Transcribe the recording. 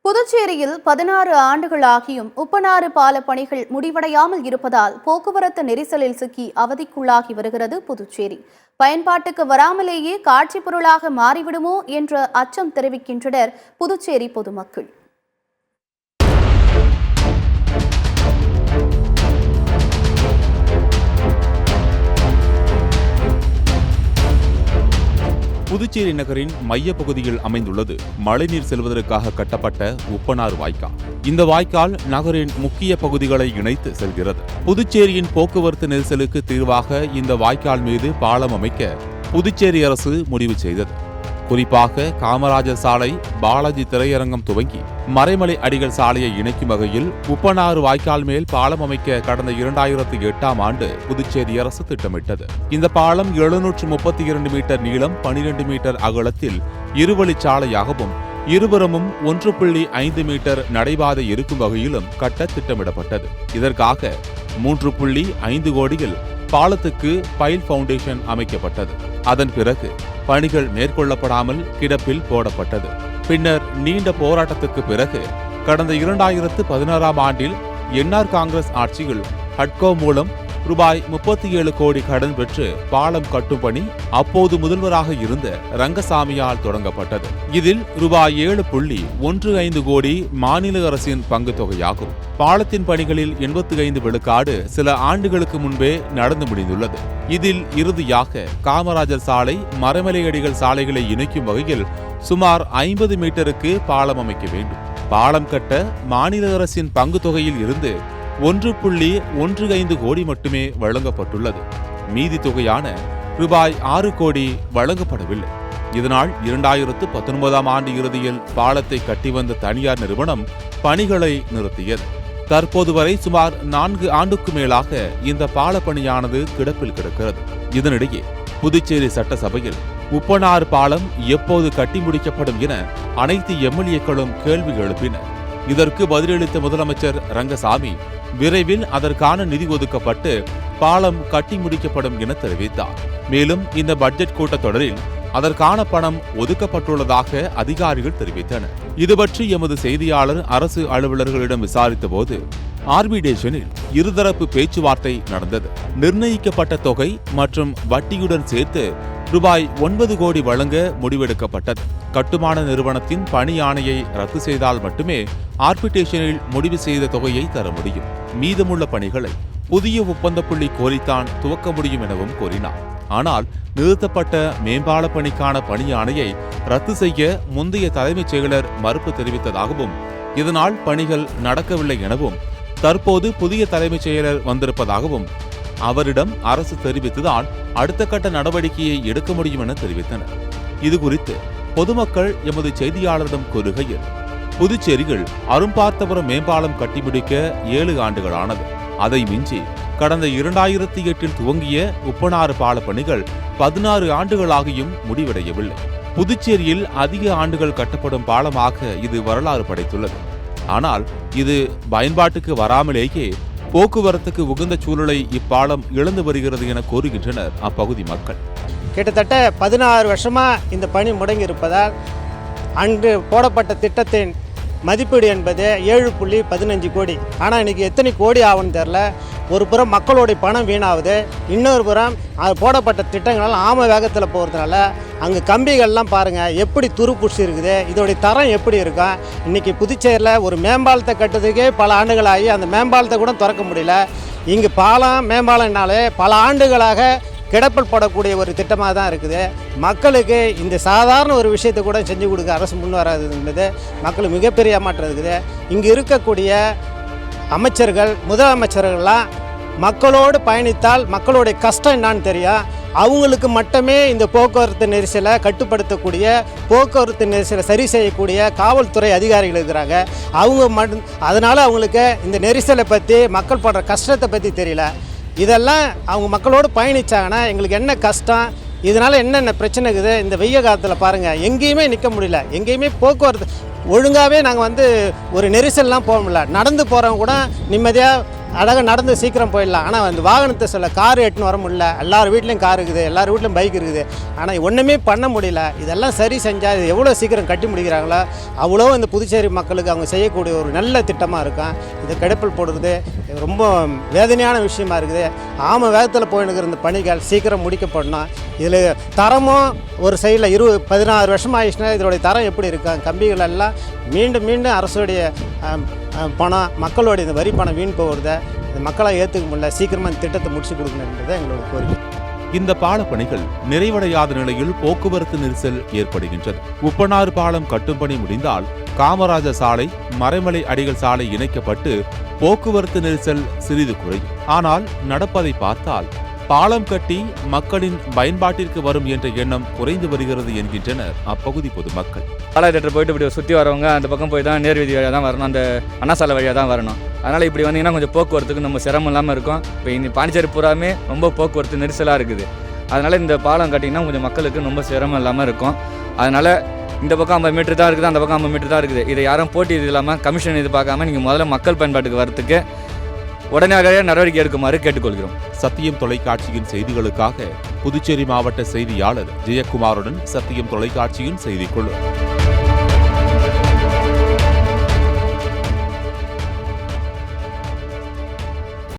புதுச்சேரியில் 16 ஆண்டுகளாகியும் உப்பனாறு பால பணிகள் முடிவடையாமல் இருப்பதால் போக்குவரத்து நெரிசலில் சிக்கி அவதிக்குள்ளாகி வருகிறது புதுச்சேரி. பயன்பாட்டுக்கு வராமலேயே காட்சி பொருளாக மாறிவிடுமோ என்ற அச்சம் தெரிவிக்கின்றனர் புதுச்சேரி பொதுமக்கள். புதுச்சேரி நகரின் மைய பகுதியில் அமைந்துள்ளது மழைநீர் செல்வதற்காக கட்டப்பட்ட உப்பனாறு வாய்க்கால். இந்த வாய்க்கால் நகரின் முக்கிய பகுதிகளை இணைத்து செல்கிறது. புதுச்சேரியின் போக்குவரத்து நெரிசலுக்கு தீர்வாக இந்த வாய்க்கால் மீது பாலம் அமைக்க புதுச்சேரி அரசு முடிவு செய்தது. குறிப்பாக காமராஜர் சாலை பாலாஜி திரையரங்கம் துவங்கி மறைமலை அடிகள் சாலையை இணைக்கும் வகையில் உப்பனாறு வாய்க்கால் மேல் பாலம் அமைக்க கடந்த 2008ஆம் ஆண்டு புதுச்சேரி அரசு திட்டமிட்டது. இந்த பாலம் 732 மீட்டர் நீளம், 12 மீட்டர் அகலத்தில் இருவழிச்சாலையாகவும் இருபுறமும் 1.5 மீட்டர் நடைபாதை இருக்கும் வகையிலும் கட்ட திட்டமிடப்பட்டது. இதற்காக 3.5 கோடியில் பாலத்துக்கு பைல் பவுண்டேஷன் அமைக்கப்பட்டது. அதன் பிறகு பணிகள் மேற்கொள்ளப்படாமல் கிடப்பில் போடப்பட்டது. பின்னர் நீண்ட போராட்டத்துக்கு பிறகு கடந்த 2016ஆம் ஆண்டில் என்ஆர் காங்கிரஸ் ஆட்சியில் ஹட்கோ மூலம் ரூபாய் 37 கோடி கடன் பெற்று பாலம் கட்டும் பணி அப்போது முதல்வராக இருந்த ரங்கசாமியால் தொடங்கப்பட்டது. இதில் ரூபாய் 7.15 கோடி மாநில அரசின் பங்கு தொகையாகும். பாலத்தின் பணிகளில் 85 விழுக்காடு சில ஆண்டுகளுக்கு முன்பே நடந்து முடிந்துள்ளது. இதில் இறுதியாக காமராஜர் சாலை மறைமலையடிகள் சாலைகளை இணைக்கும் வகையில் சுமார் 50 மீட்டருக்கு பாலம் அமைக்க வேண்டும். பாலம் கட்ட மாநில அரசின் பங்கு தொகையில் இருந்து 1.15 கோடி மட்டுமே வழங்கப்பட்டுள்ளது. மீதி தொகையான ரூபாய் 6 கோடி வழங்கப்படவில்லை. இதனால் 2019ஆம் ஆண்டு இறுதியில் பாலத்தை கட்டி வந்த தனியார் நிறுவனம் பணிகளை நிறுத்தியது. தற்போது வரை சுமார் 4 ஆண்டுக்கு மேலாக இந்த பால பணியானது கிடப்பில் கிடக்கிறது. இதனிடையே புதுச்சேரி சட்டசபையில் உப்பனாறு பாலம் எப்போது கட்டி முடிக்கப்படும் என அனைத்து எம்எல்ஏக்களும் கேள்வி எழுப்பினர். இதற்கு பதிலளித்த முதலமைச்சர் ரங்கசாமி விரைவில் அதற்கான நிதி ஒதுக்கப்பட்டு பாலம் கட்டி முடிக்கப்படும் என தெரிவித்தார். மேலும் இந்த பட்ஜெட் கூட்டத்தொடரில் அதற்கான பணம் ஒதுக்கப்பட்டுள்ளதாக அதிகாரிகள் தெரிவித்தனர். இதுபற்றி எமது செய்தியாளர் அரசு அலுவலர்களிடம் விசாரித்த போது ஆர்பிடேஷனில் இருதரப்பு பேச்சுவார்த்தை நடந்தது. நிர்ணயிக்கப்பட்ட தொகை மற்றும் வட்டியுடன் சேர்த்து ரூபாய் 9 கோடி வழங்க முடிவெடுக்கப்பட்டது. கட்டுமான நிறுவனத்தின் பணி ஆணையை ரத்து செய்தால் மட்டுமே ஆர்பிடேஷனில் முடிவு செய்த தொகையை தர முடியும். மீதமுள்ள பணிகளை புதிய ஒப்பந்த புள்ளி கோரித்தான் துவக்க முடியும் எனவும் கூறினார். ஆனால் நிறுத்தப்பட்ட மேம்பால பணிக்கான பணி ஆணையை ரத்து செய்ய முந்தைய தலைமைச் செயலர் மறுப்பு தெரிவித்ததாகவும் இதனால் பணிகள் நடக்கவில்லை எனவும் தற்போது புதிய தலைமைச் செயலர் வந்திருப்பதாகவும் அவரிடம் அரசு தெரிவித்துதான் அடுத்த கட்ட நடவடிக்கையை எடுக்க முடியும் என தெரிவித்தனர். இதுகுறித்து பொதுமக்கள் எமது செய்தியாளரிடம் கூறுகையில், புதுச்சேரியில் அரும்பார்த்தபுரம் மேம்பாலம் கட்டி முடிக்க 7 ஆண்டுகளானது. அதை மிஞ்சி கடந்த 2008இல் துவங்கிய உப்பனாறு பால பணிகள் 16 ஆண்டுகளாகியும் முடிவடையவில்லை. புதுச்சேரியில் அதிக ஆண்டுகள் கட்டப்படும் பாலமாக இது வரலாறு படைத்துள்ளது. ஆனால் இது பயன்பாட்டுக்கு வராமலேயே போக்குவரத்துக்கு உகந்த சூழலை இப்பாலம் இழந்து வருகிறது என கூறுகின்றனர் அப்பகுதி மக்கள். கிட்டத்தட்ட 16 வருஷமா இந்த பணி முடங்கி இருப்பதால் அன்று போடப்பட்ட திட்டத்தின் மதிப்பீடு என்பது 7.15 கோடி. ஆனால் இன்றைக்கி எத்தனை கோடி ஆகும்னு தெரில. ஒரு புறம் மக்களுடைய பணம் வீணாகுது, இன்னொரு புறம் அது போடப்பட்ட திட்டங்களால் ஆம வேகத்தில் போகிறதுனால அங்கே கம்பிகள்லாம் பாருங்கள் எப்படி துருப்புடிச்சு இருக்குது. இதோடைய தரம் எப்படி இருக்கும். இன்றைக்கி புதுச்சேரியில் ஒரு மேம்பாலத்தை கட்டுறதுக்கே பல ஆண்டுகளாகி அந்த மேம்பாலத்தை கூட திறக்க முடியல. இங்கே பாலம் மேம்பாலம்னாலே பல ஆண்டுகளாக கிடப்பில் போடக்கூடிய ஒரு திட்டமாக தான் இருக்குது. மக்களுக்கு இந்த சாதாரண ஒரு விஷயத்தை கூட செஞ்சு கொடுக்க அரசு முன் வராது என்பது மக்களுக்கு மிகப்பெரிய ஏமாற்றம் இருக்குது. இங்கே இருக்கக்கூடிய அமைச்சர்கள், முதலமைச்சர்கள்லாம் மக்களோடு பயணித்தால் மக்களுடைய கஷ்டம் என்னான்னு தெரியும். அவங்களுக்கு மட்டுமே இந்த போக்குவரத்து நெரிசலை கட்டுப்படுத்தக்கூடிய, போக்குவரத்து நெரிசலை சரி செய்யக்கூடிய காவல்துறை அதிகாரிகள் இருக்கிறாங்க. அதனால் அவங்களுக்கு இந்த நெரிசலை பற்றி, மக்கள் படுற கஷ்டத்தை பற்றி தெரியல. இதெல்லாம் அவங்க மக்களோடு பயணித்தாங்கன்னா எங்களுக்கு என்ன கஷ்டம், இதனால் என்னென்ன பிரச்சனை இருக்குது. இந்த வெய்ய காலத்தில் பாருங்கள், எங்கேயுமே நிற்க முடியல. எங்கேயுமே போக்குவரத்து ஒழுங்காகவே நாங்கள் ஒரு நெரிசல்லாம் போக முடியல. நடந்து போகிறவங்க கூட நிம்மதியாக அழகாக நடந்து சீக்கிரம் போயிடலாம். ஆனால் அந்த வாகனத்தை சொல்ல கார் எட்டுன்னு வர முடியல. எல்லார் வீட்லேயும் கார் இருக்குது, எல்லார் வீட்லையும் பைக் இருக்குது. ஆனால் ஒன்றுமே பண்ண முடியல. இதெல்லாம் சரி செஞ்சால் இது எவ்வளோ சீக்கிரம் கட்டி முடிக்கிறாங்களோ அவ்வளோ இந்த புதுச்சேரி மக்களுக்கு அவங்க செய்யக்கூடிய ஒரு நல்ல திட்டமாக இருக்கும். இது கிடைப்பில் போடுறது ரொம்ப வேதனையான விஷயமா இருக்குது. ஆம வேகத்தில் போயினுக்கிற இந்த பணிகள் சீக்கிரம் முடிக்கப்படணும். இதில் தரமும் ஒரு சைடில் 16 வருஷம் ஆயிடுச்சுன்னா இதோடைய தரம் எப்படி இருக்கும்? கம்பிகள் எல்லாம் மீண்டும் மீண்டும் அரசுடைய பணம், மக்களுடைய இந்த வரி பணம் வீண் போகிறத இந்த மக்களால் ஏற்றுக்க முடியல. சீக்கிரமாக இந்த திட்டத்தை முடிச்சு கொடுக்கணும் என்பது எங்களோட கோரிக்கை. இந்த பாலப்பணிகள் நிறைவடையாத நிலையில் போக்குவரத்து நெரிசல் ஏற்படுகின்றது. உப்பனாறு பாலம் கட்டும் பணி முடிந்தால் காமராஜர் சாலை, மறைமலை அடிகள் சாலை இணைக்கப்பட்டு போக்குவரத்து நெரிசல் சிறிது குறையும். ஆனால் நடப்பதை பார்த்தால் பாலம் கட்டி மக்களின் பயன்பாட்டிற்கு வரும் என்ற எண்ணம் குறைந்து வருகிறது என்கின்றனர் அப்பகுதி பொதுமக்கள். பாலா தேட்டர் போயிட்டு இப்படி சுற்றி வரவங்க அந்த பக்கம் போய் தான் நேர்வீதி வழியாக தான் வரணும், அந்த அண்ணாசாலை வழியாக தான் வரணும். அதனால் இப்படி வந்தீங்கன்னா கொஞ்சம் போக்குவரத்துக்கு நம்ம சிரமம் இல்லாமல் இருக்கும். இப்போ இந்த பாண்டிச்சேரி பூராமே ரொம்ப போக்குவரத்து நெரிசலாக இருக்குது. அதனால் இந்த பாலம் கட்டிங்கன்னா கொஞ்சம் மக்களுக்கு ரொம்ப சிரமம் இல்லாமல் இருக்கும். அதனால் இந்த பக்கம் 50 மீட்டர் தான் இருக்குது, அந்த பக்கம் 50 மீட்டர் தான் இருக்குது. இதை யாரும் போட்டி இது இல்லாமல் கமிஷன் இது பார்க்காம நீங்கள் முதல்ல மக்கள் பயன்பாட்டுக்கு வரத்துக்கு உடனடியாக நடவடிக்கை எடுக்குமாறு கேட்டுக்கொள்கிறோம். சத்தியம் தொலைக்காட்சியின் செய்திகளுக்காக புதுச்சேரி மாவட்ட செய்தியாளர் ஜெயக்குமாருடன் சத்தியம் தொலைக்காட்சியின் செய்திக்குழு.